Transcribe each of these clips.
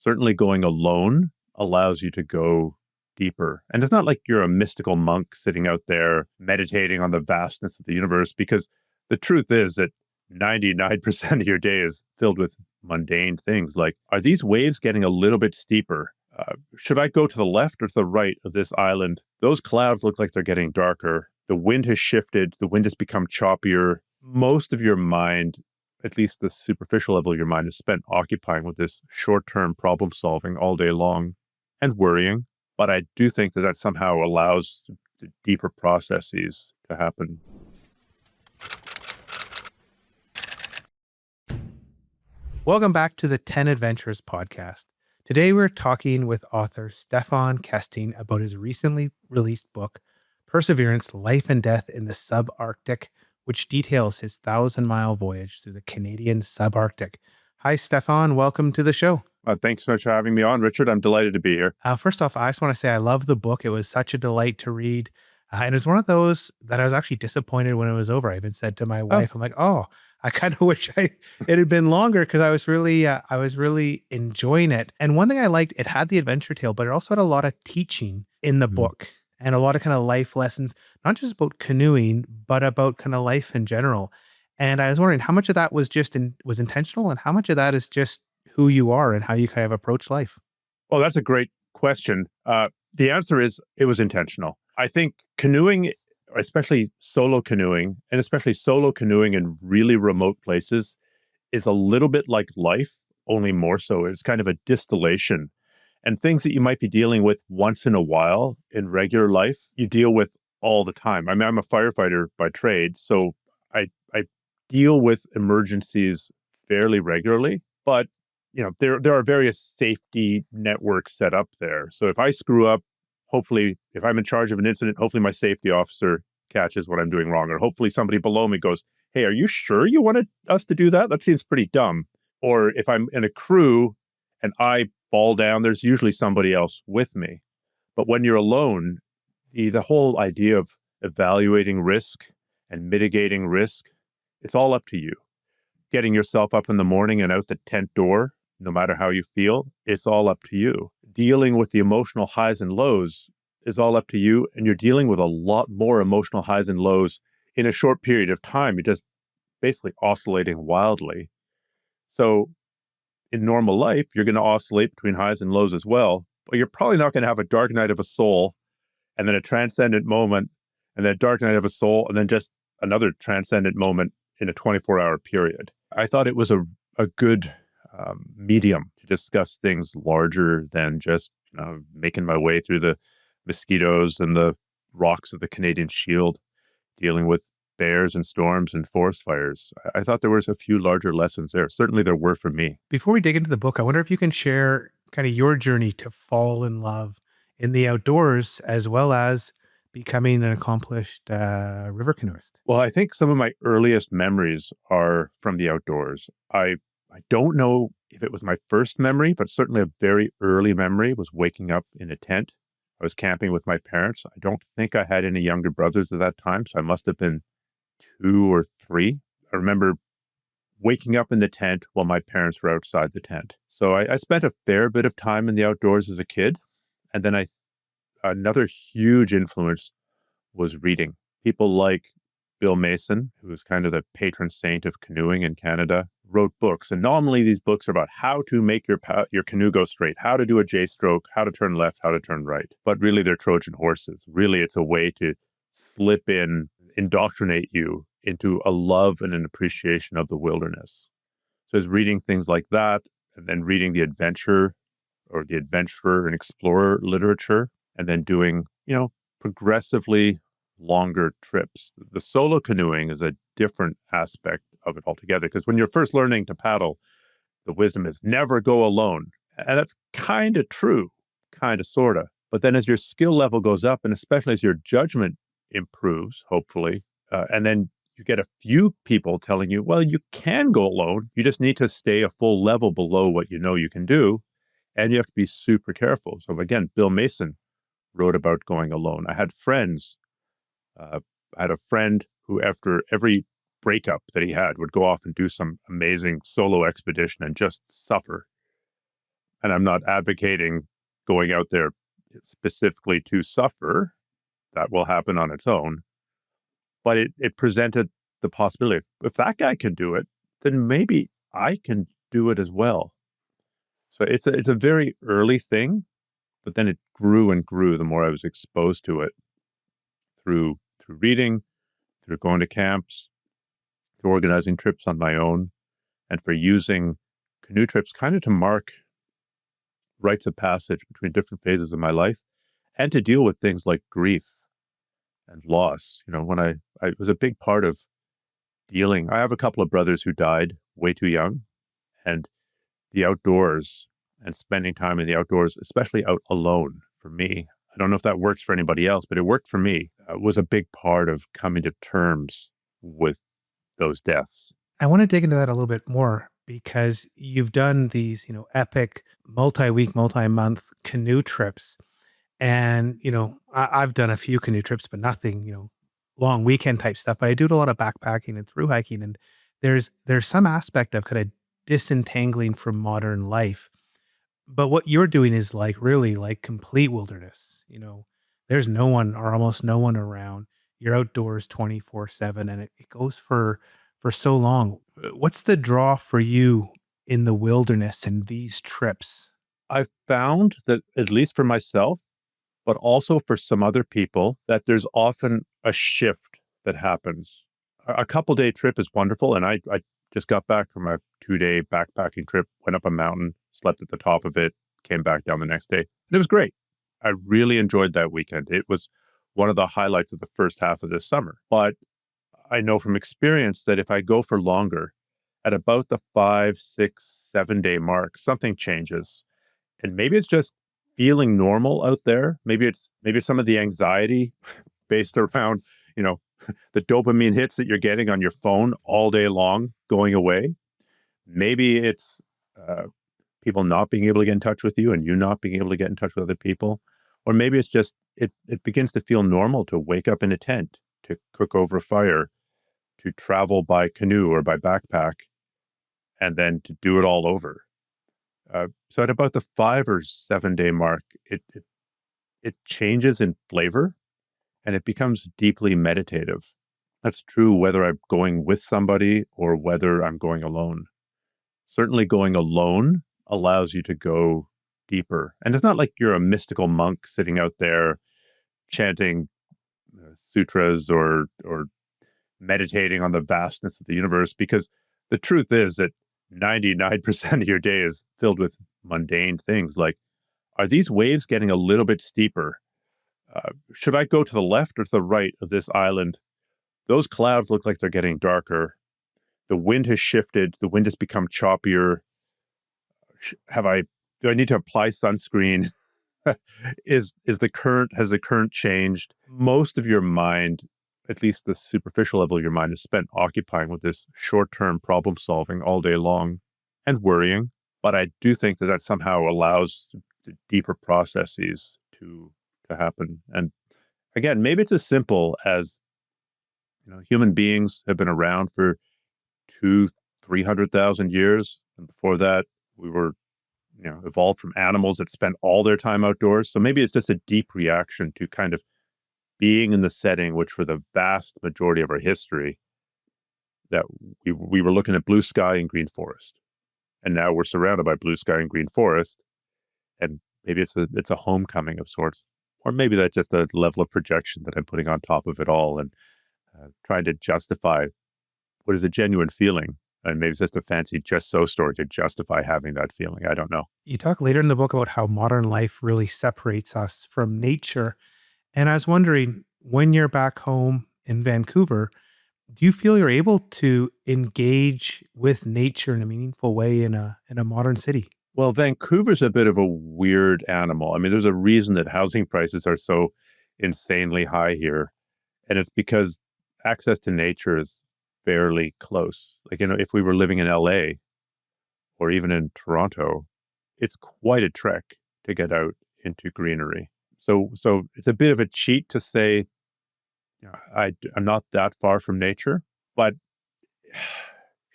Certainly going alone allows you to go deeper. And it's not like you're a mystical monk sitting out there meditating on the vastness of the universe, because the truth is that 99% of your day is filled with mundane things like, are these waves getting a little bit steeper? Should I go to the left or to the right of this island? Those clouds look like they're getting darker. The wind has shifted. The wind has become choppier. Most of your mind, at least the superficial level of your mind, is spent occupying with this short-term problem solving all day long and worrying. But I do think that somehow allows the deeper processes to happen. Welcome back to the 10 Adventures podcast. Today we're talking with author Stephan Kesting about his recently released book, Perseverance, Life and Death in the Subarctic, which details his 1,000-mile voyage through the Canadian Subarctic. Hi, Stephan. Welcome to the show. Thanks so much for having me on, Richard. I'm delighted to be here. First off, I just want to say I love the book. It was such a delight to read. And it was one of those that I was actually disappointed when it was over. I even said to my wife, I'm like, I kind of wish it had been longer, because I was really enjoying it. And one thing I liked, it had the adventure tale, but it also had a lot of teaching in the book and a lot of kind of life lessons, not just about canoeing, but about kind of life in general. And I was wondering how much of that was was intentional, and how much of that is just who you are and how you kind of approach life. Well, that's a great question. The answer is it was intentional. I think canoeing, especially solo canoeing, and especially solo canoeing in really remote places, is a little bit like life, only more so. It's kind of a distillation. And things that you might be dealing with once in a while in regular life, you deal with all the time. I mean, I'm a firefighter by trade, so I deal with emergencies fairly regularly. But there are various safety networks set up there. So if I screw up, hopefully, if I'm in charge of an incident, hopefully my safety officer catches what I'm doing wrong. Or hopefully somebody below me goes, hey, are you sure you wanted us to do that? That seems pretty dumb. Or if I'm in a crew and I fall down, there's usually somebody else with me. But when you're alone, the whole idea of evaluating risk and mitigating risk, it's all up to you. Getting yourself up in the morning and out the tent door, no matter how you feel, it's all up to you. Dealing with the emotional highs and lows is all up to you. And you're dealing with a lot more emotional highs and lows in a short period of time. You're just basically oscillating wildly. So in normal life, you're going to oscillate between highs and lows as well. But you're probably not going to have a dark night of a soul, and then a transcendent moment, and then a dark night of a soul, and then just another transcendent moment in a 24-hour period. I thought it was a good medium to discuss things larger than just making my way through the mosquitoes and the rocks of the Canadian Shield, dealing with bears and storms and forest fires. I thought there was a few larger lessons there. Certainly there were for me. Before we dig into the book, I wonder if you can share kind of your journey to fall in love in the outdoors, as well as becoming an accomplished river canoeist. Well, I think some of my earliest memories are from the outdoors. I don't know if it was my first memory, but certainly a very early memory was waking up in a tent. I was camping with my parents. I don't think I had any younger brothers at that time, so I must have been 2 or 3. I remember waking up in the tent while my parents were outside the tent. So I spent a fair bit of time in the outdoors as a kid. And then another huge influence was reading. People like Bill Mason, who was kind of the patron saint of canoeing in Canada, wrote books. And normally these books are about how to make your canoe go straight, how to do a J-stroke, how to turn left, how to turn right. But really, they're Trojan horses. Really, it's a way to slip in, indoctrinate you into a love and an appreciation of the wilderness. So it's reading things like that, and then reading the adventure or the adventurer and explorer literature, and then doing, progressively longer trips. The solo canoeing is a different aspect of it altogether, because when you're first learning to paddle, the wisdom is never go alone. And that's kind of true, kind of, sort of. But then as your skill level goes up, and especially as your judgment improves, hopefully, and then you get a few people telling you, well, you can go alone. You just need to stay a full level below what you know you can do. And you have to be super careful. So again, Bill Mason wrote about going alone. I had friends. I had a friend who, after every breakup that he had, would go off and do some amazing solo expedition and just suffer. And I'm not advocating going out there specifically to suffer. That will happen on its own. But it presented the possibility, if that guy can do it, then maybe I can do it as well. So it's a very early thing, but then it grew and grew the more I was exposed to it through reading, through going to camps, through organizing trips on my own, and for using canoe trips kind of to mark rites of passage between different phases of my life and to deal with things like grief and loss. When I it was a big part of dealing. I have a couple of brothers who died way too young, and the outdoors and spending time in the outdoors, especially out alone for me. I don't know if that works for anybody else, but it worked for me. Was a big part of coming to terms with those deaths. I want to dig into that a little bit more because you've done these, epic multi-week, multi-month canoe trips. And, I've done a few canoe trips, but nothing, long weekend type stuff. But I do a lot of backpacking and through hiking. And there's some aspect of kind of disentangling from modern life. But what you're doing is like really like complete wilderness. There's no one or almost no one around. You're outdoors 24/7 and it goes for so long. What's the draw for you in the wilderness and these trips? I've found that, at least for myself, but also for some other people, that there's often a shift that happens. A couple day trip is wonderful. And I just got back from a 2-day backpacking trip, went up a mountain, slept at the top of it, came back down the next day. And it was great. I really enjoyed that weekend. It was one of the highlights of the first half of this summer. But I know from experience that if I go for longer, at about the 5, 6, 7 day mark, something changes. And maybe it's just feeling normal out there. Maybe it's some of the anxiety based around, the dopamine hits that you're getting on your phone all day long going away. Maybe it's people not being able to get in touch with you and you not being able to get in touch with other people. Or maybe it's just it begins to feel normal to wake up in a tent, to cook over a fire, to travel by canoe or by backpack, and then to do it all over. So at about the 5 or 7 day mark, it changes in flavor and it becomes deeply meditative. That's true whether I'm going with somebody or whether I'm going alone. Certainly going alone allows you to go deeper. And it's not like you're a mystical monk sitting out there chanting sutras or meditating on the vastness of the universe, because the truth is that 99% of your day is filled with mundane things like, are these waves getting a little bit steeper? Should I go to the left or to the right of this island? Those clouds look like they're getting darker. The wind has shifted. The wind has become choppier. Do I need to apply sunscreen? Has the current changed? Most of your mind, at least the superficial level of your mind, is spent occupying with this short-term problem solving all day long and worrying. But I do think that somehow allows the deeper processes to happen. And again, maybe it's as simple as, human beings have been around for 300,000 years. And before that, we were, evolved from animals that spent all their time outdoors. So maybe it's just a deep reaction to kind of being in the setting, which for the vast majority of our history, that we were looking at blue sky and green forest. And now we're surrounded by blue sky and green forest. And maybe it's a homecoming of sorts. Or maybe that's just a level of projection that I'm putting on top of it all and trying to justify what is a genuine feeling. And maybe it's just a fancy just so story to justify having that feeling. I don't know. You talk later in the book about how modern life really separates us from nature. And I was wondering, when you're back home in Vancouver, do you feel you're able to engage with nature in a meaningful way in a modern city? Well, Vancouver's a bit of a weird animal. I mean, there's a reason that housing prices are so insanely high here. And it's because access to nature is fairly close. Like, if we were living in LA or even in Toronto, it's quite a trek to get out into greenery. So it's a bit of a cheat to say, I'm not that far from nature, but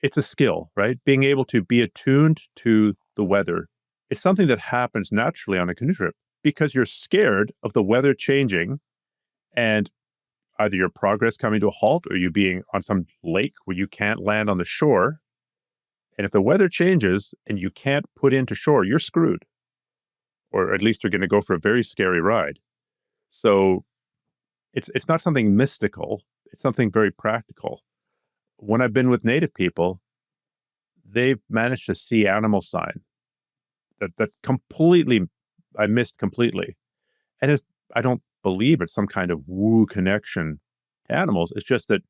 it's a skill, right? Being able to be attuned to the weather. it's something that happens naturally on a canoe trip because you're scared of the weather changing and either your progress coming to a halt or you being on some lake where you can't land on the shore. And if the weather changes and you can't put into shore, you're screwed. Or at least you're going to go for a very scary ride. So it's not something mystical. It's something very practical. When I've been with Native people, they've managed to see animal sign that completely I missed completely. And I don't believe it's some kind of woo connection to animals. It's just that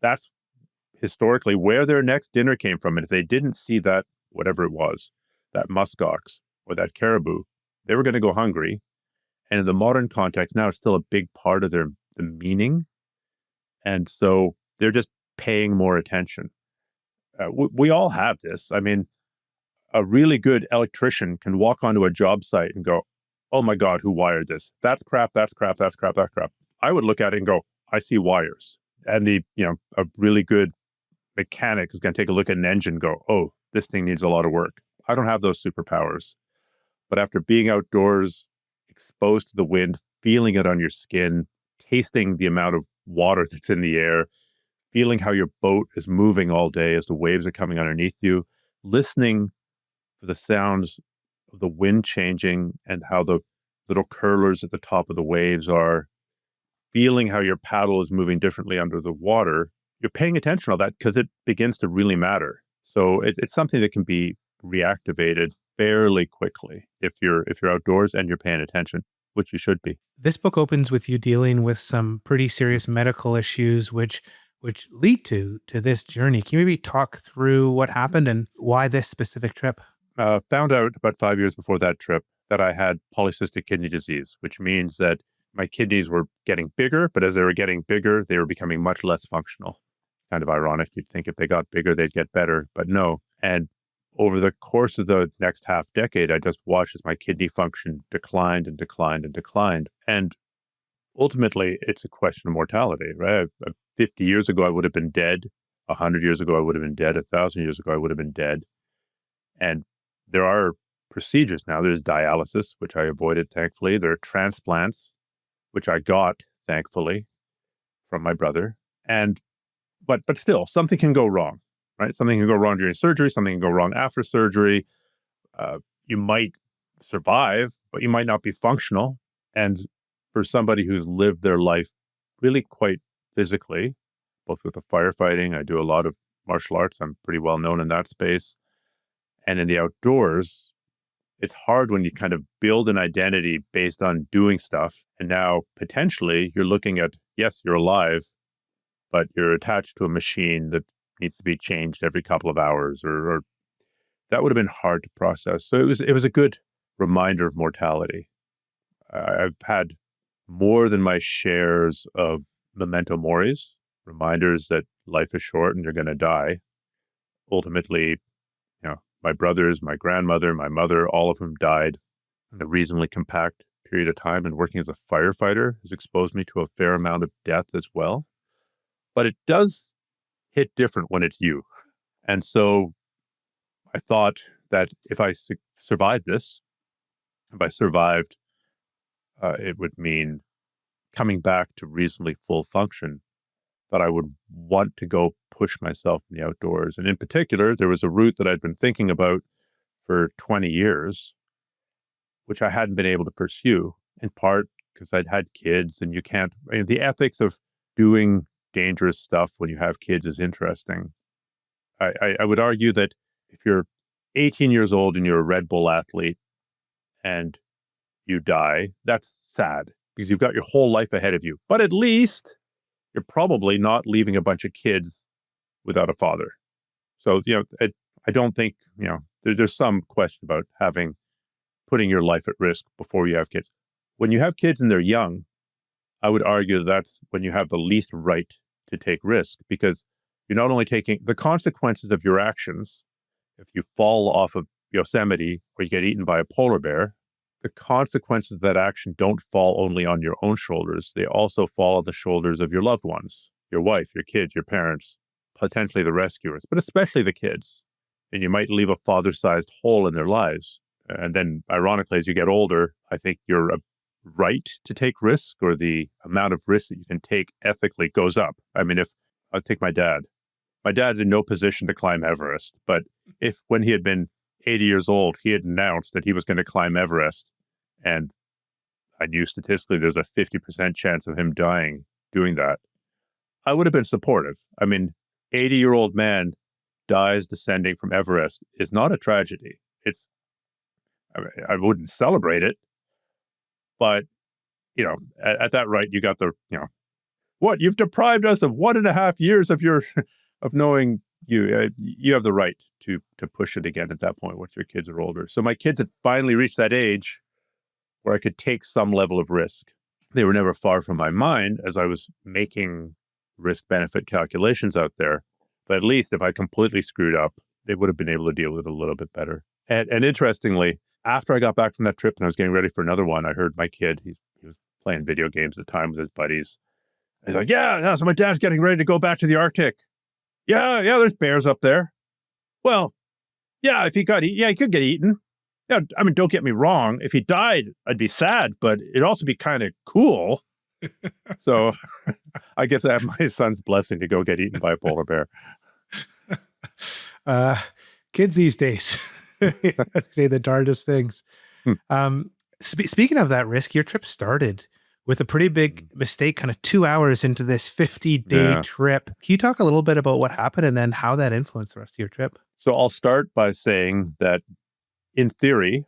that's historically where their next dinner came from. And if they didn't see that, whatever it was, that muskox or that caribou, they were going to go hungry. And in the modern context, now it's still a big part of the meaning. And so they're just paying more attention. We all have this. I mean, a really good electrician can walk onto a job site and go, oh my God, who wired this? That's crap, that's crap, that's crap, that's crap. I would look at it and go, I see wires. And a really good mechanic is going to take a look at an engine and go, oh, this thing needs a lot of work. I don't have those superpowers. But after being outdoors, exposed to the wind, feeling it on your skin, tasting the amount of water that's in the air, feeling how your boat is moving all day as the waves are coming underneath you, listening for the sounds of the wind changing and how the little curlers at the top of the waves are, feeling how your paddle is moving differently under the water, you're paying attention to all that because it begins to really matter. So it's something that can be reactivated fairly quickly if you're outdoors and you're paying attention, which you should be. This book opens with you dealing with some pretty serious medical issues, which lead to this journey. Can you maybe talk through what happened and why this specific trip? Found out about 5 years before that trip that I had polycystic kidney disease, which means that my kidneys were getting bigger, but as they were getting bigger, they were becoming much less functional. Kind of ironic. You'd think if they got bigger, they'd get better, but no. And over the course of the next half decade, I just watched as my kidney function declined and declined and declined. And ultimately, it's a question of mortality, right? 50 years ago, I would have been dead. 100 years ago, I would have been dead. 1,000 years ago, I would have been dead. And there are procedures now. There's dialysis, which I avoided, thankfully. There are transplants, which I got, thankfully, from my brother. And but still, something can go wrong, right? Something can go wrong during surgery. Something can go wrong after surgery. You might survive, but you might not be functional. And for somebody who's lived their life really quite physically, both with the firefighting, I do a lot of martial arts. I'm pretty well known in that space. And in the outdoors, it's hard when you kind of build an identity based on doing stuff. And now potentially you're looking at, yes, you're alive, but you're attached to a machine that needs to be changed every couple of hours, or that would have been hard to process. So it was a good reminder of mortality. I've had more than my shares of memento moris, reminders that life is short and you're going to die. Ultimately, my brothers, my grandmother, my mother, all of whom died in a reasonably compact period of time. And working as a firefighter has exposed me to a fair amount of death as well. But it does hit different when it's you. And so I thought that if I survived this, if I survived, it would mean coming back to reasonably full function, that I would want to go push myself in the outdoors. And in particular, there was a route that I'd been thinking about for 20 years, which I hadn't been able to pursue, in part because I'd had kids and the ethics of doing dangerous stuff when you have kids is interesting. I would argue that if you're 18 years old and you're a Red Bull athlete and you die, that's sad because you've got your whole life ahead of you. But at least you're probably not leaving a bunch of kids without a father. So, I don't think, there's some question about putting your life at risk before you have kids. When you have kids and they're young, I would argue that's when you have the least right to take risk, because you're not only taking the consequences of your actions. If you fall off of Yosemite or you get eaten by a polar bear, the consequences of that action don't fall only on your own shoulders. They also fall on the shoulders of your loved ones, your wife, your kids, your parents, potentially the rescuers, but especially the kids. And you might leave a father-sized hole in their lives. And then ironically, as you get older, I think your right to take risk, or the amount of risk that you can take ethically, goes up. I mean, if I'll take my dad's in no position to climb Everest, but if when he had been 80 years old, he had announced that he was going to climb Everest, and I knew statistically there's a 50% chance of him dying doing that, I would have been supportive. I mean, 80-year-old man dies descending from Everest is not a tragedy. I wouldn't celebrate it, but at that rate, you got what you've deprived us of 1.5 years of your of knowing you. You have the right to push it again at that point once your kids are older. So my kids had finally reached that age where I could take some level of risk. They were never far from my mind as I was making risk-benefit calculations out there. But at least if I completely screwed up, they would have been able to deal with it a little bit better. And interestingly, after I got back from that trip and I was getting ready for another one, I heard my kid, he was playing video games at the time with his buddies. He's like, yeah, so my dad's getting ready to go back to the Arctic. Yeah, there's bears up there. Well, yeah, if he got he could get eaten. Yeah, I mean, don't get me wrong. If he died, I'd be sad, but it'd also be kind of cool. So I guess I have my son's blessing to go get eaten by a polar bear. Kids these days say the darndest things. Speaking of that risk, your trip started with a pretty big mistake, kind of 2 hours into this 50-day trip. Can you talk a little bit about what happened and then how that influenced the rest of your trip? So I'll start by saying that in theory,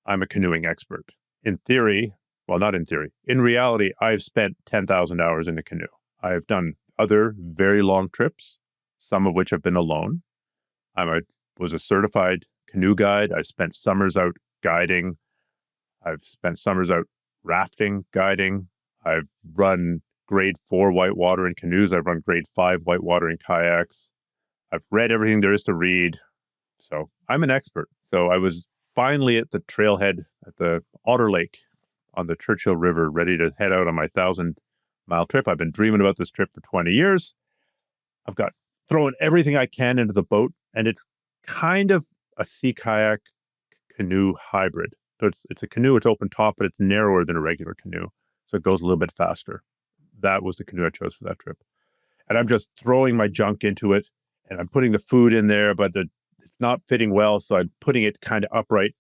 I'm a canoeing expert. In theory, well, not in theory. In reality, I've spent 10,000 hours in a canoe. I've done other very long trips, some of which have been alone. Was a certified canoe guide. I spent summers out guiding. I've spent summers out rafting, guiding. I've run grade 4 whitewater in canoes. I've run grade 5 whitewater in kayaks. I've read everything there is to read. So I'm an expert. So I was finally at the trailhead at the Otter Lake on the Churchill River, ready to head out on my 1,000-mile trip. I've been dreaming about this trip for 20 years. I've got thrown everything I can into the boat, and it's kind of a sea kayak canoe hybrid. So it's a canoe, it's open top, but it's narrower than a regular canoe. So it goes a little bit faster. That was the canoe I chose for that trip. And I'm just throwing my junk into it, and I'm putting the food in there, but it's not fitting well. So I'm putting it kind of upright,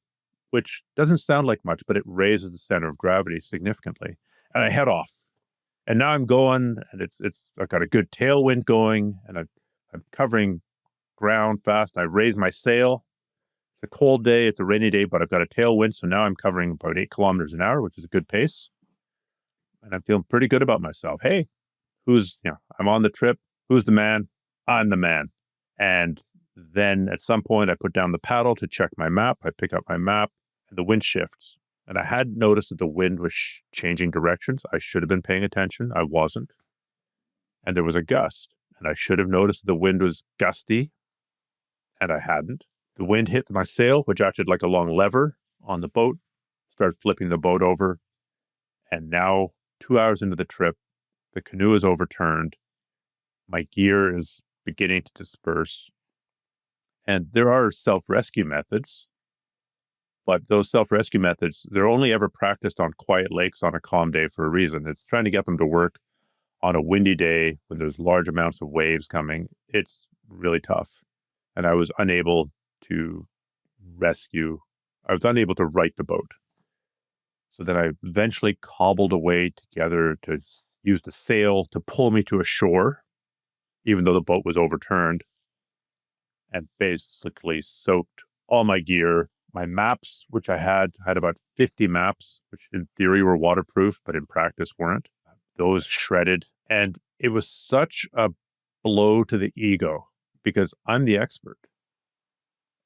which doesn't sound like much, but it raises the center of gravity significantly. And I head off. And now I'm going, and I've got a good tailwind going, and I'm covering ground fast. I raise my sail. It's a cold day, it's a rainy day, but I've got a tailwind, so now I'm covering about 8 kilometers an hour, which is a good pace. And I'm feeling pretty good about myself. Hey, I'm on the trip. Who's the man? I'm the man. And then at some point, I put down the paddle to check my map. I pick up my map, and the wind shifts. And I hadn't noticed that the wind was changing directions. I should have been paying attention. I wasn't. And there was a gust. And I should have noticed that the wind was gusty, and I hadn't. The wind hit my sail, which acted like a long lever on the boat, started flipping the boat over. And now, 2 hours into the trip, the canoe is overturned. My gear is beginning to disperse. And there are self-rescue methods, but those self-rescue methods, they're only ever practiced on quiet lakes on a calm day for a reason. It's trying to get them to work on a windy day when there's large amounts of waves coming. It's really tough. And I was unable to right the boat. So then I eventually cobbled a way together to use the sail to pull me to a shore, even though the boat was overturned, and basically soaked all my gear. My maps, which I had about 50 maps, which in theory were waterproof, but in practice weren't. Those shredded. And it was such a blow to the ego because I'm the expert.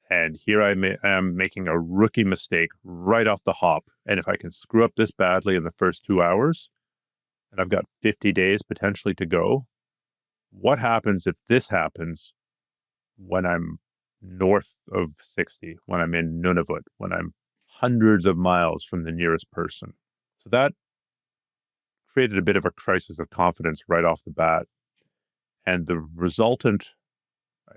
And here I am making a rookie mistake right off the hop. And if I can screw up this badly in the first 2 hours, and I've got 50 days potentially to go, what happens if this happens when I'm north of 60, when I'm in Nunavut, when I'm hundreds of miles from the nearest person? So that created a bit of a crisis of confidence right off the bat. And the resultant,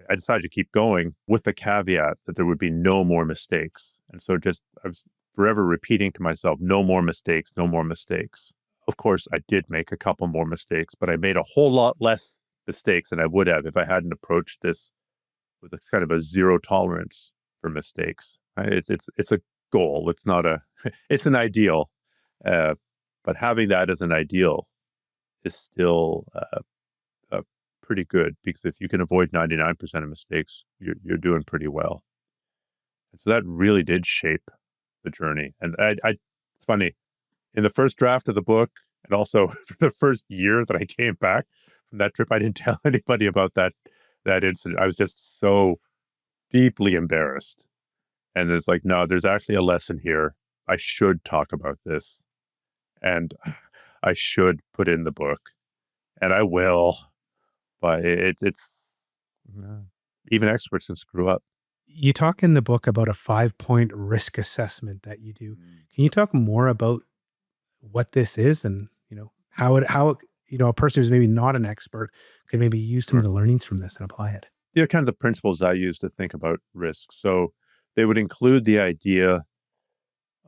I decided to keep going with the caveat that there would be no more mistakes. And so I was forever repeating to myself, no more mistakes, no more mistakes. Of course, I did make a couple more mistakes, but I made a whole lot less mistakes than I would have if I hadn't approached this with a kind of a zero tolerance for mistakes. It's a goal. It's not it's an ideal. But having that as an ideal is still pretty good, because if you can avoid 99% of mistakes, you're doing pretty well. And so that really did shape the journey. And it's funny, in the first draft of the book, and also for the first year that I came back from that trip, I didn't tell anybody about that incident. I was just so deeply embarrassed. And it's like, no, there's actually a lesson here. I should talk about this, and I should put in the book, and I will. But it's even experts can screw up. You talk in the book about a 5-point risk assessment that you do. Can you talk more about what this is, and how a person who's maybe not an expert could maybe use some of the learnings from this and apply it? They're kind of the principles I use to think about risk. So they would include the idea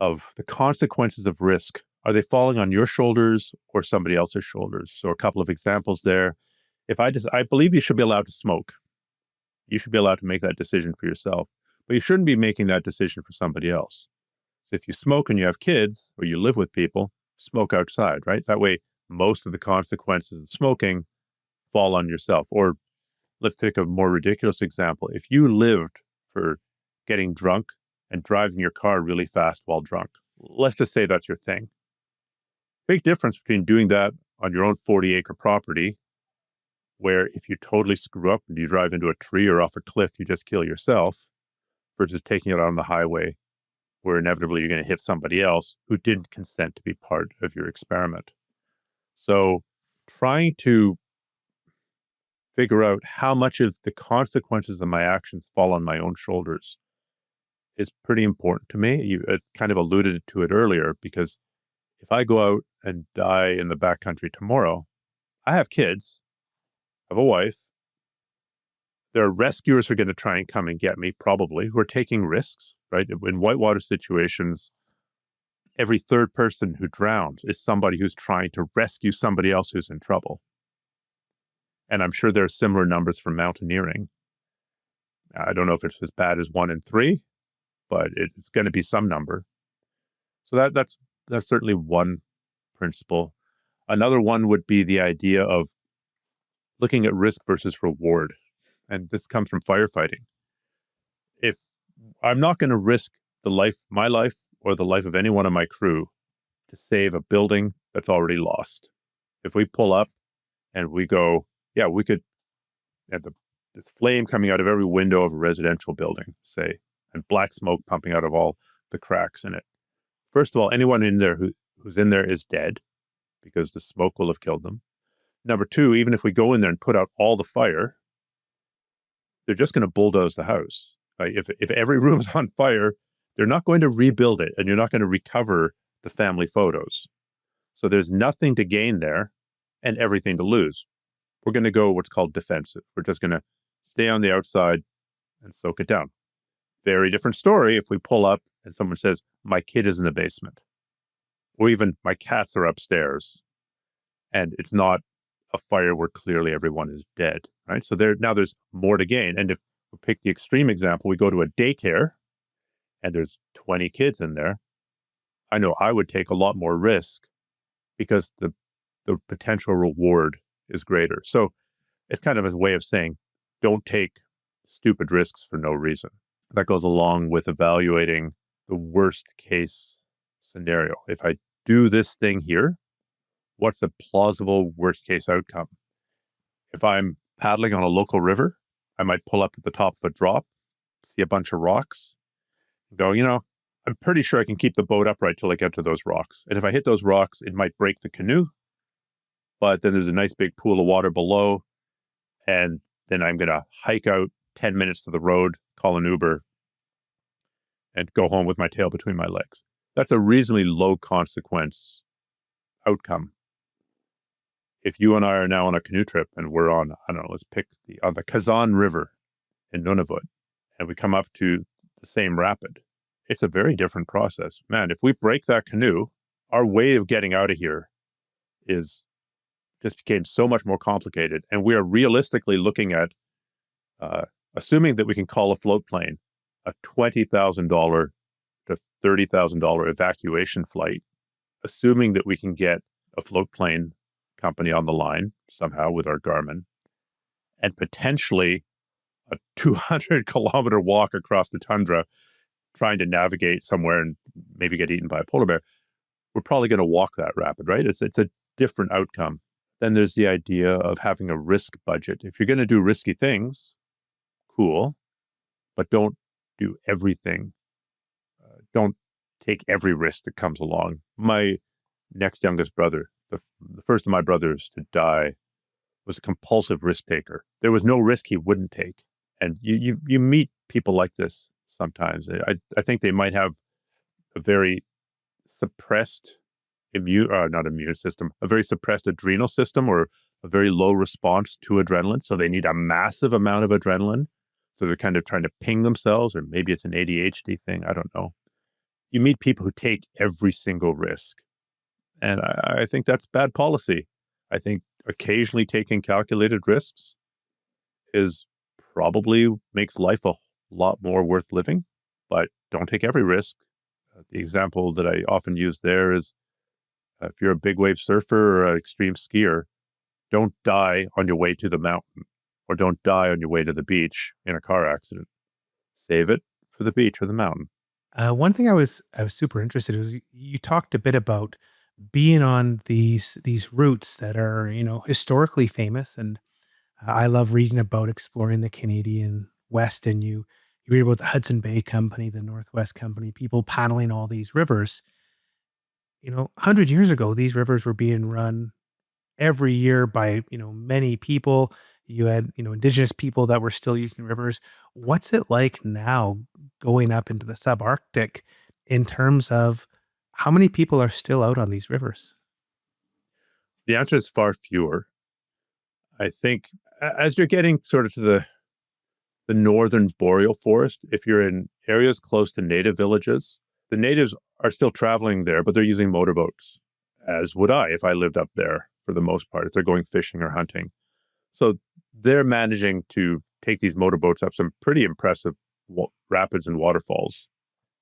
of the consequences of risk. Are they falling on your shoulders or somebody else's shoulders? So a couple of examples there. I believe you should be allowed to smoke. You should be allowed to make that decision for yourself, but you shouldn't be making that decision for somebody else. So if you smoke and you have kids or you live with people, smoke outside, right? That way, most of the consequences of smoking fall on yourself. Or let's take a more ridiculous example. If you lived for getting drunk and driving your car really fast while drunk, let's just say that's your thing. Big difference between doing that on your own 40-acre property, where if you totally screw up and you drive into a tree or off a cliff, you just kill yourself, versus taking it on the highway where inevitably you're going to hit somebody else who didn't consent to be part of your experiment. So trying to figure out how much of the consequences of my actions fall on my own shoulders is pretty important to me. You kind of alluded to it earlier, because if I go out and die in the backcountry tomorrow, I have kids, I have a wife. There are rescuers who are going to try and come and get me, probably, who are taking risks, right? In whitewater situations, every third person who drowns is somebody who's trying to rescue somebody else who's in trouble. And I'm sure there are similar numbers for mountaineering. I don't know if it's as bad as 1 in 3, but it's going to be some number. So that's certainly one principle. Another one would be the idea of looking at risk versus reward. And this comes from firefighting. If I'm not going to risk my life or the life of any one of my crew to save a building that's already lost. If we pull up and we go, yeah, we could have this flame coming out of every window of a residential building, say, and black smoke pumping out of all the cracks in it. First of all, anyone in there who's in there is dead, because the smoke will have killed them. Number two, even if we go in there and put out all the fire, they're just going to bulldoze the house. Right? If every room's on fire, they're not going to rebuild it, and you're not going to recover the family photos. So there's nothing to gain there and everything to lose. We're going to go what's called defensive. We're just going to stay on the outside and soak it down. Very different story if we pull up and someone says, my kid is in the basement, or even my cats are upstairs, and it's not a fire where clearly everyone is dead, right? So there's more to gain. And if we pick the extreme example, we go to a daycare and there's 20 kids in there, I know I would take a lot more risk because the potential reward is greater. So it's kind of a way of saying, don't take stupid risks for no reason. That goes along with evaluating the worst case scenario. If I do this thing here, what's the plausible worst case outcome? If I'm paddling on a local river, I might pull up at the top of a drop, see a bunch of rocks, and go, I'm pretty sure I can keep the boat upright till I get to those rocks. And if I hit those rocks, it might break the canoe, but then there's a nice big pool of water below, and then I'm going to hike out 10 minutes to the road, call an Uber, and go home with my tail between my legs. That's a reasonably low consequence outcome. If you and I are now on a canoe trip and we're on, I don't know, let's pick on the Kazan River, in Nunavut, and we come up to the same rapid. It's a very different process. Man, if we break that canoe, our way of getting out of here is just became so much more complicated. And we are realistically looking at, assuming that we can call a float plane, a $20,000 to $30,000 evacuation flight, assuming that we can get a float plane company on the line somehow with our Garmin, and potentially a 200-kilometer walk across the tundra trying to navigate somewhere and maybe get eaten by a polar bear. We're probably going to walk that rapid, right? It's a different outcome. Then there's the idea of having a risk budget. If you're going to do risky things, cool, but don't do everything. Don't take every risk that comes along. My next youngest brother, the first of my brothers to die, was a compulsive risk taker. There was no risk he wouldn't take. And you meet people like this sometimes. I think they might have a very suppressed not immune system, a very suppressed adrenal system, or a very low response to adrenaline. So they need a massive amount of adrenaline. So they're kind of trying to ping themselves, or maybe it's an ADHD thing. I don't know. You meet people who take every single risk. And I think that's bad policy. I think occasionally taking calculated risks probably makes life a lot more worth living, but don't take every risk. The example that I often use there is if you're a big wave surfer or an extreme skier, don't die on your way to the mountain, or don't die on your way to the beach in a car accident. Save it for the beach or the mountain. One thing I was super interested in was you talked a bit about being on these routes that are, historically famous, and I love reading about exploring the Canadian West, and you read about the Hudson Bay Company, the Northwest Company, people paddling all these rivers. 100 years ago, these rivers were being run every year by, many people. You had, Indigenous people that were still using rivers. What's it like now going up into the subarctic in terms of how many people are still out on these rivers? The answer is far fewer. I think as you're getting sort of to the northern boreal forest, if you're in areas close to native villages, the natives are still traveling there, but they're using motorboats, as would I if I lived up there for the most part, if they're going fishing or hunting. So they're managing to take these motorboats up some pretty impressive rapids and waterfalls.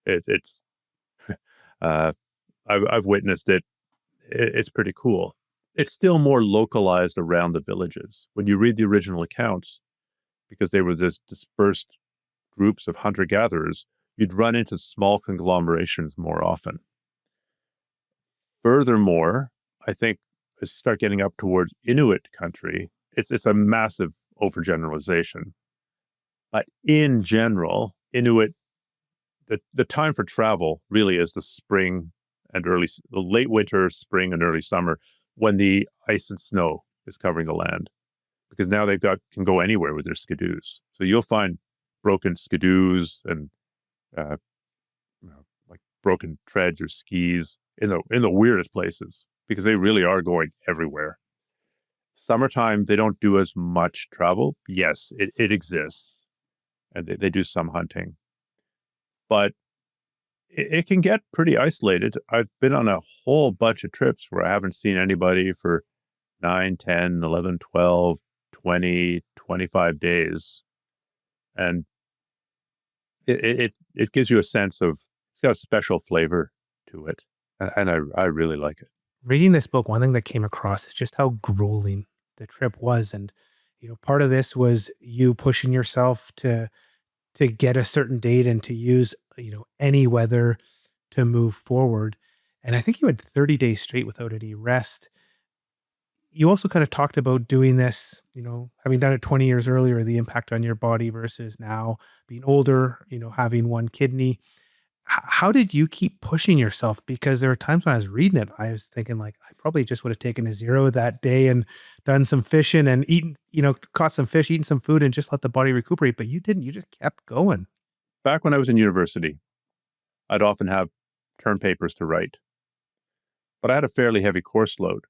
It's I've witnessed it. It's pretty cool. It's still more localized around the villages. When you read the original accounts, because they were this dispersed groups of hunter-gatherers, you'd run into small conglomerations more often. Furthermore, I think as you start getting up towards Inuit country, it's a massive overgeneralization. But in general, Inuit, the time for travel really is the spring and the late winter, spring, and early summer, when the ice and snow is covering the land. Because now can go anywhere with their skidoos. So you'll find broken skidoos and like broken treads or skis in the weirdest places, because they really are going everywhere. Summertime, they don't do as much travel. Yes, it exists, and they do some hunting, but it can get pretty isolated. I've been on a whole bunch of trips where I haven't seen anybody for 9, 10, 11, 12, 20, 25 days. And it gives you a sense of, it's got a special flavor to it. And I really like it. Reading this book, one thing that came across is just how grueling the trip was. And, part of this was you pushing yourself to get a certain date and to use, any weather to move forward. And I think you had 30 days straight without any rest. You also kind of talked about doing this, having done it 20 years earlier, the impact on your body versus now being older, having one kidney. How did you keep pushing yourself? Because there were times when I was reading it, I was thinking like, I probably just would have taken a zero that day and done some fishing and eaten, caught some fish, eaten some food and just let the body recuperate. But you didn't, you just kept going. Back when I was in university, I'd often have term papers to write, but I had a fairly heavy course load.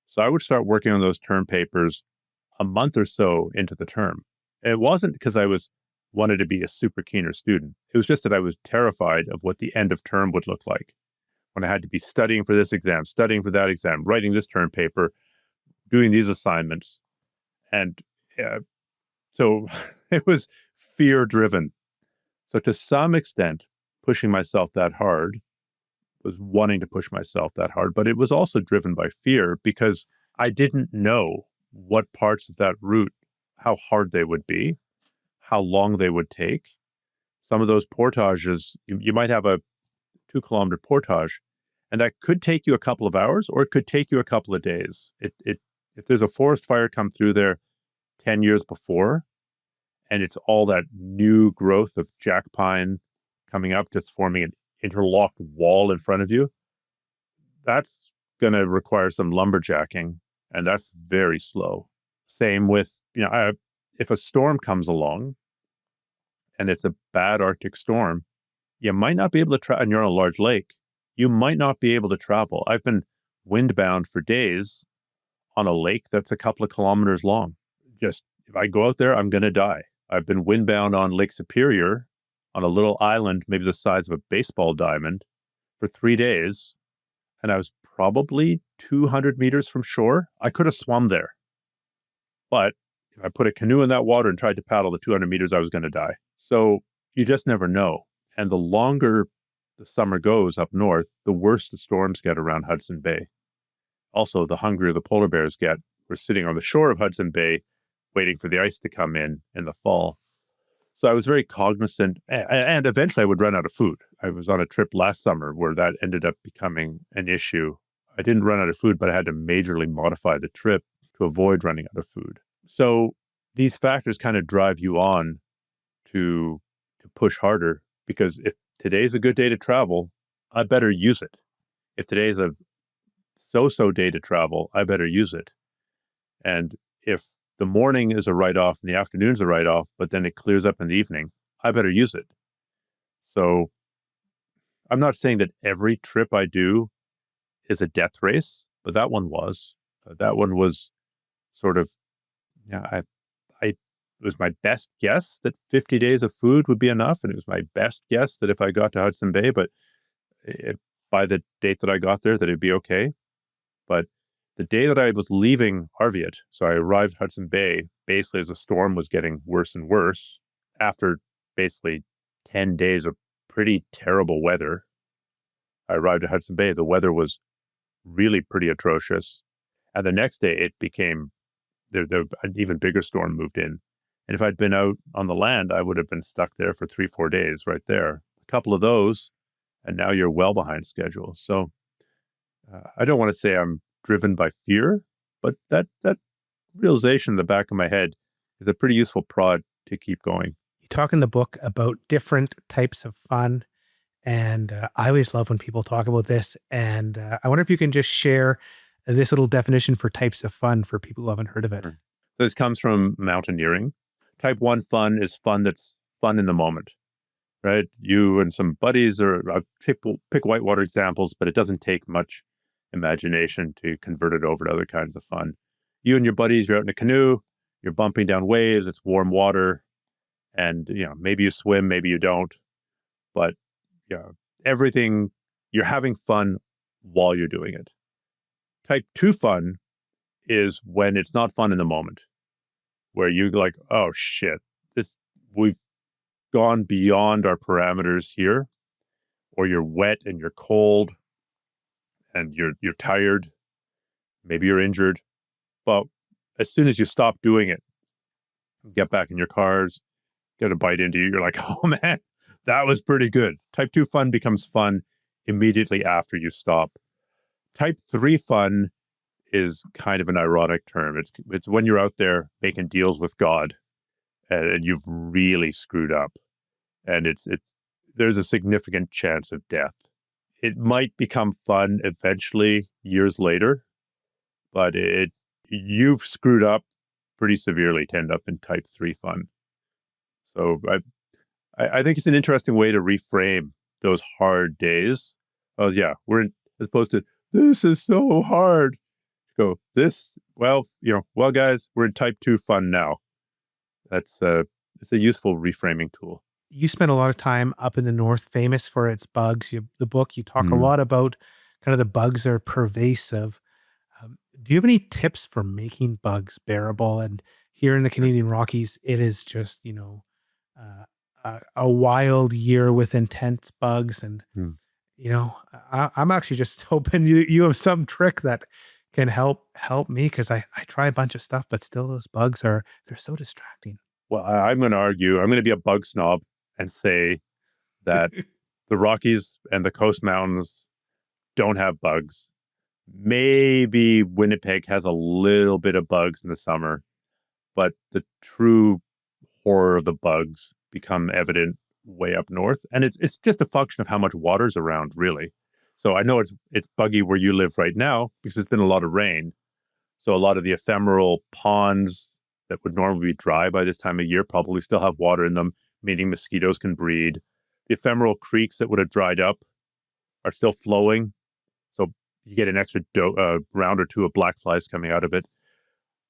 So I would start working on those term papers a month or so into the term. It wasn't because I was wanted to be a super keener student. It was just that I was terrified of what the end of term would look like when I had to be studying for this exam, studying for that exam, writing this term paper, doing these assignments. And so it was fear driven. So to some extent, pushing myself that hard was wanting to push myself that hard, but it was also driven by fear because I didn't know what parts of that route, how hard they would be, how long they would take. Some of those portages, you might have a 2-kilometer portage, and that could take you a couple of hours, or it could take you a couple of days. If there's a forest fire come through there 10 years before, and it's all that new growth of jack pine coming up, just forming an interlocked wall in front of you, that's going to require some lumberjacking, and that's very slow. Same with, if a storm comes along, and it's a bad Arctic storm, you might not be able to travel, and you're on a large lake, you might not be able to travel. I've been windbound for days on a lake that's a couple of kilometers long. Just, if I go out there, I'm going to die. I've been windbound on Lake Superior on a little island, maybe the size of a baseball diamond, for 3 days, and I was probably 200 meters from shore. I could have swum there, but if I put a canoe in that water and tried to paddle the 200 meters, I was going to die. So you just never know. And the longer the summer goes up north, the worse the storms get around Hudson Bay. Also, the hungrier the polar bears get. We're sitting on the shore of Hudson Bay waiting for the ice to come in the fall. So I was very cognizant, and eventually I would run out of food. I was on a trip last summer where that ended up becoming an issue. I didn't run out of food, but I had to majorly modify the trip to avoid running out of food. So these factors kind of drive you on to push harder, because if today's a good day to travel, I better use it. If today's a so-so day to travel, I better use it. And if the morning is a write-off and the afternoon's a write-off, but then it clears up in the evening, I better use it. So I'm not saying that every trip I do is a death race, but that one was. That one was sort of, it was my best guess that 50 days of food would be enough. And it was my best guess that if I got to Hudson Bay, but by the date that I got there, that it'd be okay. But the day that I was leaving Arviat, so I arrived Hudson Bay, basically as the storm was getting worse and worse, after basically 10 days of pretty terrible weather, I arrived at Hudson Bay. The weather was really pretty atrocious. And the next day it became, an even bigger storm moved in. And if I'd been out on the land, I would have been stuck there for 3-4 days right there. A couple of those, and now you're well behind schedule. So I don't want to say I'm driven by fear, but that realization in the back of my head is a pretty useful prod to keep going. You talk in the book about different types of fun, and I always love when people talk about this. And I wonder if you can just share this little definition for types of fun for people who haven't heard of it. This comes from mountaineering. Type 1 fun is fun that's fun in the moment, right? You and some buddies, or pick whitewater examples, but it doesn't take much imagination to convert it over to other kinds of fun. You and your buddies, you're out in a canoe, you're bumping down waves, it's warm water, and maybe you swim, maybe you don't, but everything, you're having fun while you're doing it. Type 2 fun is when it's not fun in the moment, where you're like, oh shit, we've gone beyond our parameters here, or you're wet and you're cold and you're tired, maybe you're injured, but as soon as you stop doing it, get back in your cars, get a bite into you, you're like, oh man, that was pretty good. Type 2 fun becomes fun immediately after you stop. Type 3 fun is kind of an ironic term. It's when you're out there making deals with God and you've really screwed up, and there's a significant chance of death. It might become fun eventually years later, but you've screwed up pretty severely to end up in type 3 fun. So I think it's an interesting way to reframe those hard days. Oh yeah, as opposed to, this is so hard. Go, well guys, we're in type 2 fun now. That's it's a useful reframing tool. You spent a lot of time up in the north, famous for its bugs. The book, you talk a Mm. lot about kind of the bugs are pervasive. Do you have any tips for making bugs bearable? And here in the Canadian Rockies, it is just, uh, a wild year with intense bugs. And, Mm. I'm actually just hoping you have some trick that can help me because I try a bunch of stuff, but still those bugs they're so distracting. Well, I'm going to argue, I'm going to be a bug snob and say that the Rockies and the Coast Mountains don't have bugs. Maybe Winnipeg has a little bit of bugs in the summer, but the true horror of the bugs become evident way up north. And it's just a function of how much water's around, really. So I know it's buggy where you live right now because there's been a lot of rain. So a lot of the ephemeral ponds that would normally be dry by this time of year probably still have water in them, meaning mosquitoes can breed. The ephemeral creeks that would have dried up are still flowing. So you get an extra round or two of black flies coming out of it.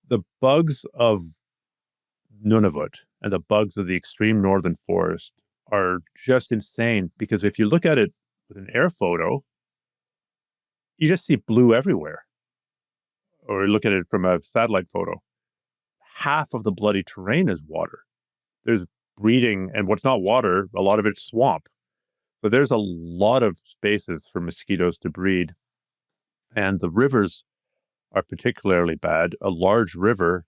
The bugs of Nunavut and the bugs of the extreme northern forest are just insane because if you look at it with an air photo, you just see blue everywhere. Or look at it from a satellite photo. Half of the bloody terrain is water. There's breeding, and what's not water, a lot of it's swamp. So there's a lot of spaces for mosquitoes to breed. And the rivers are particularly bad. A large river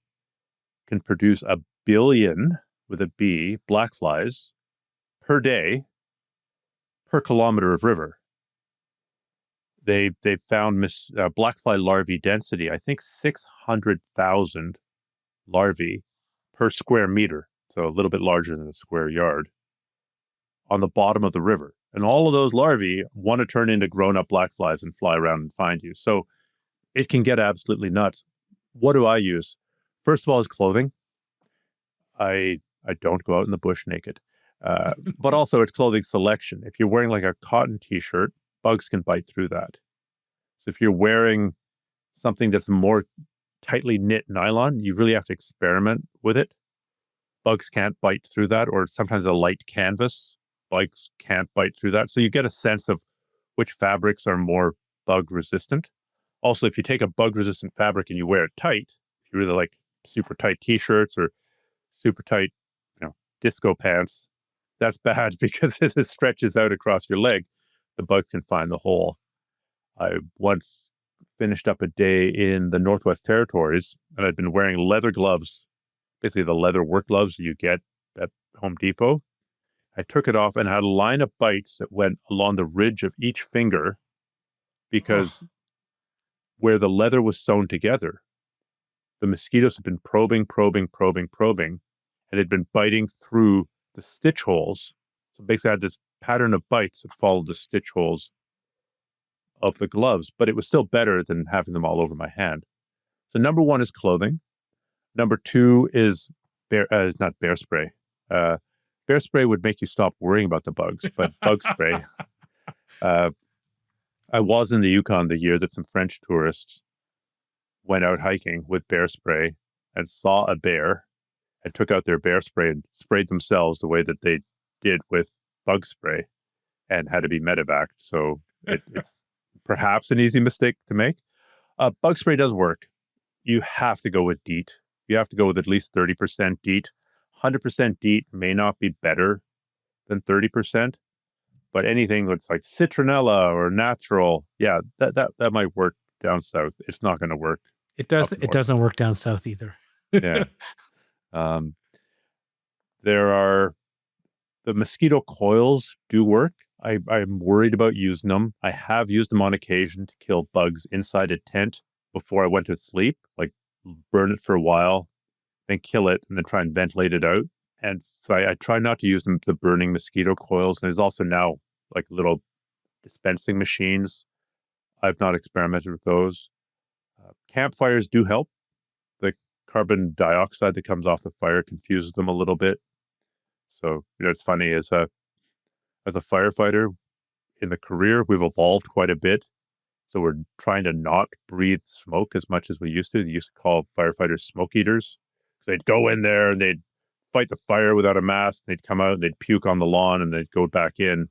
can produce 1 billion, with a B, black flies per day per kilometer of river. They found blackfly larvae density, I think 600,000 larvae per square meter, so a little bit larger than a square yard, on the bottom of the river. And all of those larvae want to turn into grown-up black flies and fly around and find you. So it can get absolutely nuts. What do I use? First of all is clothing. I don't go out in the bush naked. But also it's clothing selection. If you're wearing like a cotton t-shirt, bugs can bite through that. So if you're wearing something that's more tightly knit nylon, you really have to experiment with it. Bugs can't bite through that, or sometimes a light canvas, bugs can't bite through that. So you get a sense of which fabrics are more bug resistant. Also, if you take a bug resistant fabric and you wear it tight, if you really like super tight t-shirts or super tight, disco pants, that's bad because as it stretches out across your leg, the bug can find the hole. I once finished up a day in the Northwest Territories, and I'd been wearing leather gloves, basically the leather work gloves you get at Home Depot. I took it off and had a line of bites that went along the ridge of each finger because where the leather was sewn together, the mosquitoes had been probing, and had been biting through the stitch holes. So basically I had this pattern of bites that followed the stitch holes of the gloves, but it was still better than having them all over my hand. So number one is clothing. Number two is not bear spray. Bear spray would make you stop worrying about the bugs, but bug spray. I was in the Yukon the year that some French tourists went out hiking with bear spray and saw a bear and took out their bear spray and sprayed themselves the way that they did with bug spray and had to be medevaced. So it's perhaps an easy mistake to make. Bug spray does work. You have to go with DEET. You have to go with at least 30% DEET. 100% DEET may not be better than 30%, but anything that's like citronella or natural, yeah, that might work down south. It's not going to work. It doesn't work down south either. Yeah. The mosquito coils do work. I'm worried about using them. I have used them on occasion to kill bugs inside a tent before I went to sleep, like burn it for a while, then kill it, and then try and ventilate it out. And so I try not to use the burning mosquito coils. And there's also now like little dispensing machines. I've not experimented with those. Campfires do help. The carbon dioxide that comes off the fire confuses them a little bit. So, it's funny, as a firefighter in the career, we've evolved quite a bit. So we're trying to not breathe smoke as much as we used to. They used to call firefighters smoke eaters. So they'd go in there and they'd fight the fire without a mask. They'd come out and they'd puke on the lawn and they'd go back in.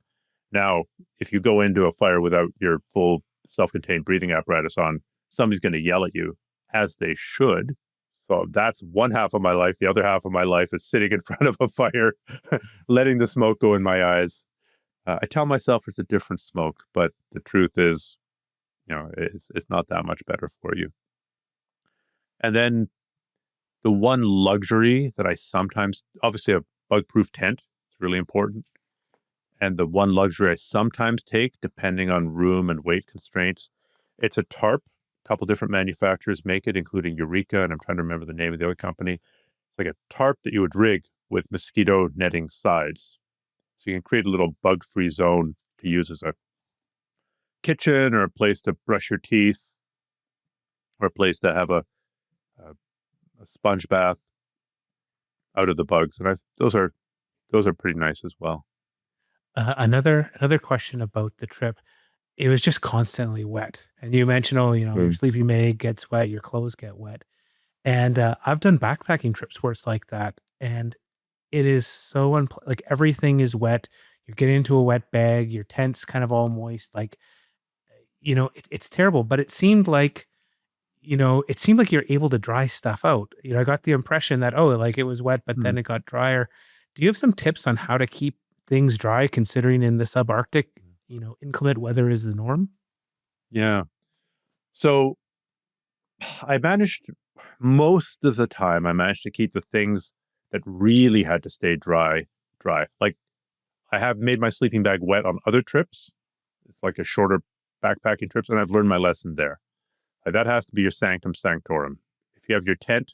Now, if you go into a fire without your full self-contained breathing apparatus on, somebody's going to yell at you, as they should. So that's one half of my life. The other half of my life is sitting in front of a fire, letting the smoke go in my eyes. I tell myself it's a different smoke, but the truth is, it's not that much better for you. And then the one luxury that I sometimes, obviously a bug-proof tent is really important. And the one luxury I sometimes take, depending on room and weight constraints, it's a tarp. A couple different manufacturers make it, including Eureka, and I'm trying to remember the name of the other company. It's like a tarp that you would rig with mosquito netting sides. So you can create a little bug-free zone to use as a kitchen or a place to brush your teeth or a place to have a sponge bath out of the bugs. And those are pretty nice as well. Another question about the trip. It was just constantly wet. And you mentioned, your sleeping bag gets wet, your clothes get wet. And I've done backpacking trips where it's like that. And it is so like everything is wet. You're getting into a wet bag, your tent's kind of all moist. Like, it's terrible. But it seemed like you're able to dry stuff out. I got the impression that, like it was wet, but then it got drier. Do you have some tips on how to keep things dry, considering in the subarctic, inclement weather is the norm? Yeah. So I managed most of the time, I managed to keep the things that really had to stay dry. Like I have made my sleeping bag wet on other trips. It's like a shorter backpacking trips, and I've learned my lesson there. That has to be your sanctum sanctorum. If you have your tent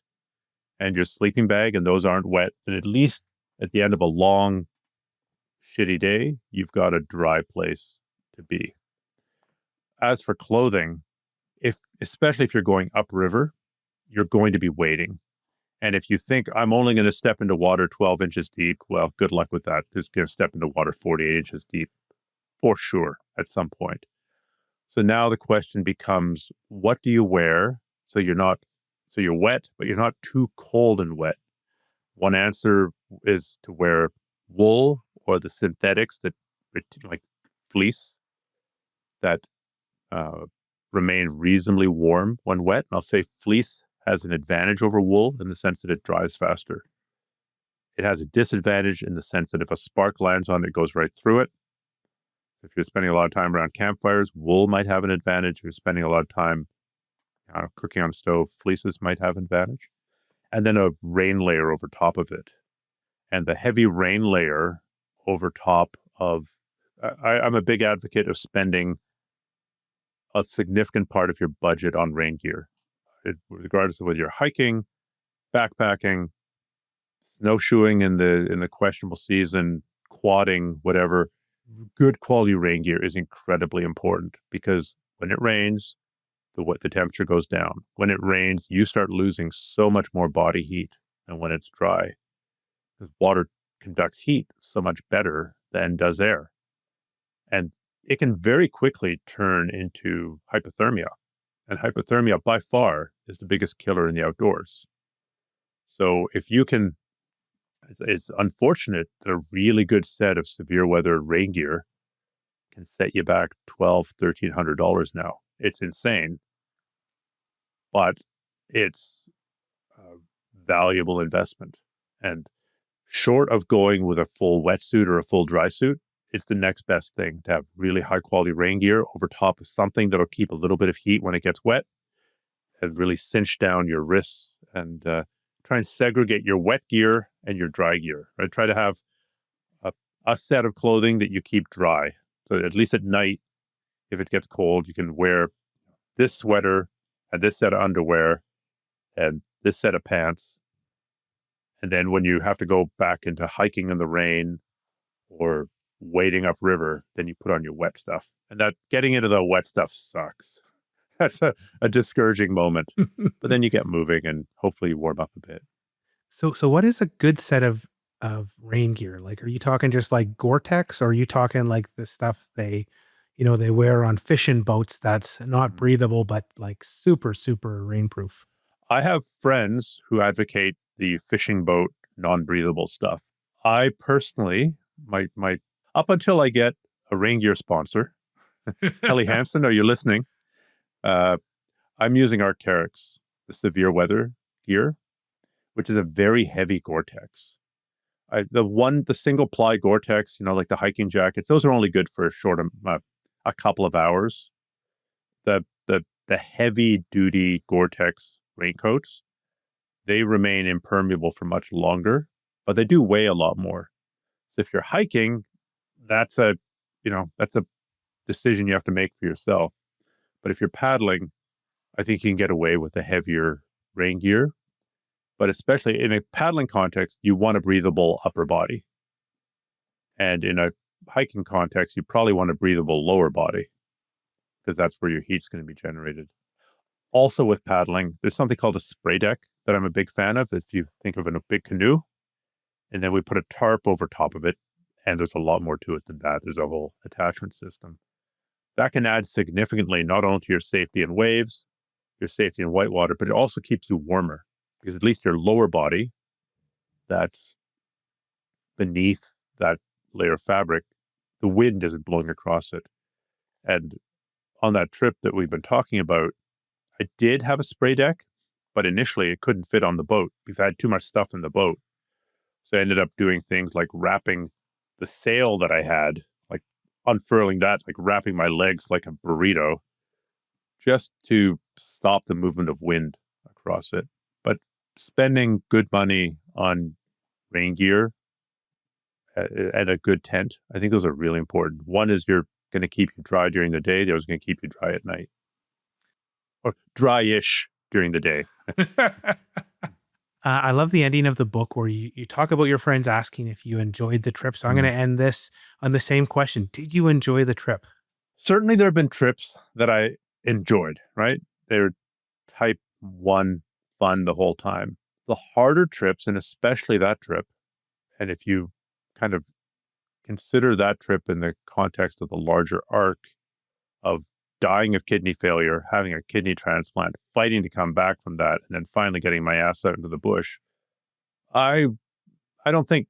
and your sleeping bag and those aren't wet, then at least at the end of a long, shitty day, you've got a dry place to be. As for clothing, especially if you're going upriver, you're going to be wading. And if you think I'm only going to step into water 12 inches deep, well, good luck with that. Just going to step into water 48 inches deep for sure at some point. So now the question becomes, what do you wear so you're wet, but you're not too cold and wet? One answer is to wear wool or the synthetics that, like fleece, that remain reasonably warm when wet. And I'll say fleece has an advantage over wool in the sense that it dries faster. It has a disadvantage in the sense that if a spark lands on it, it goes right through it. If you're spending a lot of time around campfires, wool might have an advantage. If you're spending a lot of time cooking on a stove, fleeces might have an advantage. And then a rain layer over top of it. And the heavy rain layer over top of, I'm a big advocate of spending a significant part of your budget on rain gear, regardless of whether you're hiking, backpacking, snowshoeing in the questionable season, quadding, whatever. Good quality rain gear is incredibly important because when it rains, the temperature goes down. When it rains, you start losing so much more body heat than when it's dry. Because water conducts heat so much better than does air. And it can very quickly turn into hypothermia. And hypothermia, by far, is the biggest killer in the outdoors. So if you can, it's unfortunate that a really good set of severe weather rain gear can set you back $1,200, $1,300 now. It's insane, but it's a valuable investment. And short of going with a full wetsuit or a full dry suit, it's the next best thing to have really high quality rain gear over top of something that'll keep a little bit of heat when it gets wet and really cinch down your wrists and try and segregate your wet gear and your dry gear. Right? Try to have a set of clothing that you keep dry. So at least at night, if it gets cold, you can wear this sweater and this set of underwear and this set of pants. And then when you have to go back into hiking in the rain or wading upriver, then you put on your wet stuff. And that getting into the wet stuff sucks. That's a discouraging moment. But then you get moving and hopefully you warm up a bit. So what is a good set of rain gear? Like, are you talking just like Gore-Tex, or are you talking like the stuff they wear on fishing boats that's not breathable, but like super, super rainproof? I have friends who advocate the fishing boat non-breathable stuff. I personally, my up until I get a rain gear sponsor, Helly Hansen, are you listening? I'm using Arc'teryx, the severe weather gear, which is a very heavy Gore-Tex. The single ply Gore-Tex, like the hiking jackets, those are only good for a couple of hours. The heavy duty Gore-Tex raincoats, they remain impermeable for much longer, but they do weigh a lot more. So if you're hiking, that's a decision you have to make for yourself. But if you're paddling, I think you can get away with a heavier rain gear. But especially in a paddling context, you want a breathable upper body. And in a hiking context, you probably want a breathable lower body because that's where your heat's going to be generated. Also with paddling, there's something called a spray deck that I'm a big fan of. If you think of a big canoe, and then we put a tarp over top of it, and there's a lot more to it than that. There's a whole attachment system. That can add significantly not only to your safety in waves, your safety in whitewater, but it also keeps you warmer because at least your lower body, that's beneath that layer of fabric, the wind isn't blowing across it. And on that trip that we've been talking about, I did have a spray deck, but initially it couldn't fit on the boat because I had too much stuff in the boat. So I ended up doing things like wrapping the sail that I had, like unfurling that, like wrapping my legs like a burrito just to stop the movement of wind across it. But spending good money on rain gear and a good tent, I think those are really important. One is you're going to keep you dry during the day. The other is going to keep you dry at night. Or dry-ish during the day. I love the ending of the book where you talk about your friends asking if you enjoyed the trip. So I'm going to end this on the same question. Did you enjoy the trip? Certainly there have been trips that I enjoyed, right? They were type 1 fun the whole time. The harder trips, and especially that trip, and if you kind of consider that trip in the context of the larger arc of dying of kidney failure, having a kidney transplant, fighting to come back from that, and then finally getting my ass out into the bush, I don't think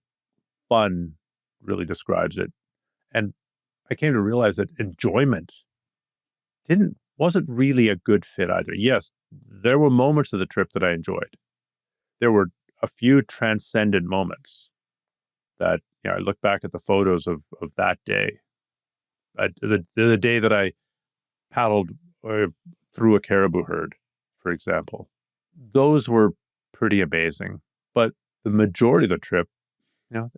fun really describes it. And I came to realize that enjoyment wasn't really a good fit either. Yes, there were moments of the trip that I enjoyed. There were a few transcendent moments that I look back at the photos of that day. The day that I paddled through a caribou herd, for example. Those were pretty amazing. But the majority of the trip,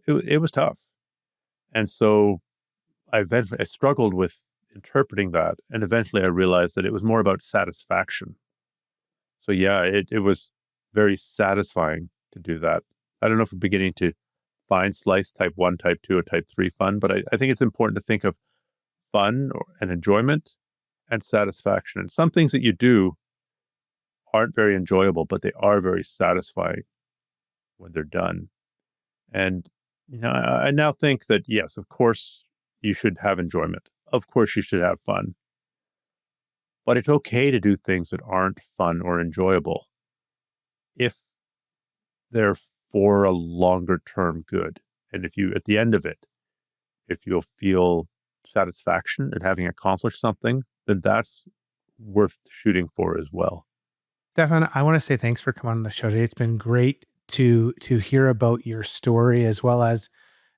it was tough. And so I struggled with interpreting that. And eventually I realized that it was more about satisfaction. So yeah, it was very satisfying to do that. I don't know if we're beginning to fine slice type 1, type 2, or type 3 fun, but I think it's important to think of fun and enjoyment and satisfaction. And some things that you do aren't very enjoyable, but they are very satisfying when they're done. And, I now think that, yes, of course, you should have enjoyment. Of course, you should have fun. But it's okay to do things that aren't fun or enjoyable if they're for a longer term good. And if you, at the end of it, if you'll feel satisfaction at having accomplished something, then that's worth shooting for as well. Stephan, I want to say thanks for coming on the show today. It's been great to hear about your story as well as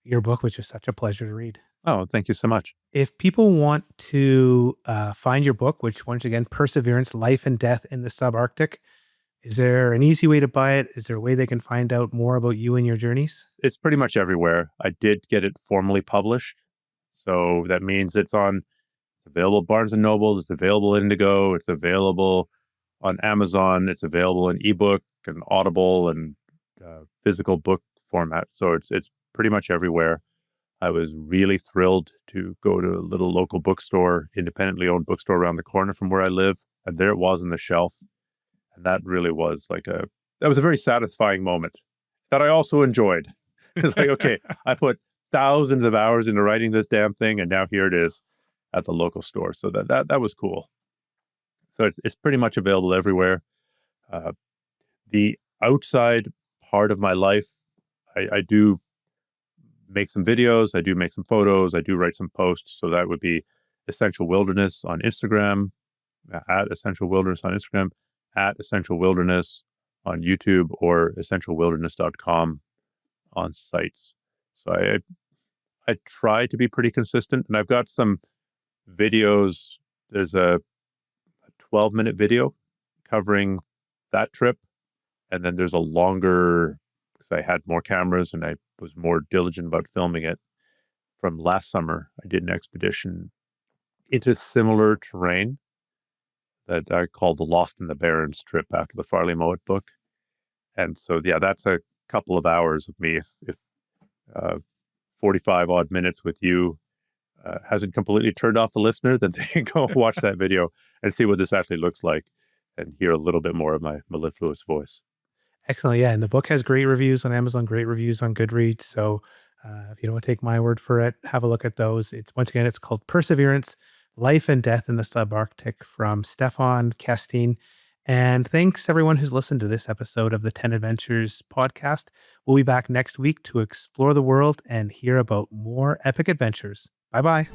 your book, which is such a pleasure to read. Oh, thank you so much. If people want to find your book, which once again, Perseverance, Life and Death in the Subarctic, is there an easy way to buy it? Is there a way they can find out more about you and your journeys? It's pretty much everywhere. I did get it formally published. So that means it's available at Barnes & Noble, it's available at Indigo, it's available on Amazon, it's available in ebook and Audible and physical book format. So it's pretty much everywhere. I was really thrilled to go to a little local bookstore, independently owned bookstore around the corner from where I live. And there it was on the shelf. And that really was that was a very satisfying moment that I also enjoyed. It's like, okay, I put thousands of hours into writing this damn thing, and now here it is at the local store. So that was cool. So it's pretty much available everywhere. The outside part of my life, I do make some videos, I do make some photos, I do write some posts. So that would be Essential Wilderness on Instagram, at Essential Wilderness on Instagram, at Essential Wilderness on YouTube, or essentialwilderness.com on sites. So I try to be pretty consistent, and I've got some videos. There's a 12-minute video covering that trip, and then there's a longer, because I had more cameras and I was more diligent about filming it, from last summer. I did an expedition into similar terrain that I called the Lost in the Barrens trip after the Farley Mowat book. And so, yeah, that's a couple of hours of me. If 45 odd minutes with you hasn't completely turned off the listener, then they can go watch that video and see what this actually looks like and hear a little bit more of my mellifluous voice. Excellent. Yeah. And the book has great reviews on Amazon, great reviews on Goodreads. So if you don't want to take my word for it, have a look at those. It's called Perseverance, Life and Death in the Subarctic, from Stephan Kesting. And thanks everyone who's listened to this episode of the 10 Adventures podcast. We'll be back next week to explore the world and hear about more epic adventures. Bye-bye.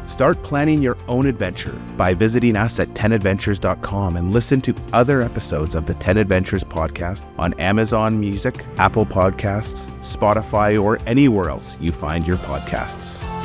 Start planning your own adventure by visiting us at 10adventures.com and listen to other episodes of the 10 Adventures podcast on Amazon Music, Apple Podcasts, Spotify, or anywhere else you find your podcasts.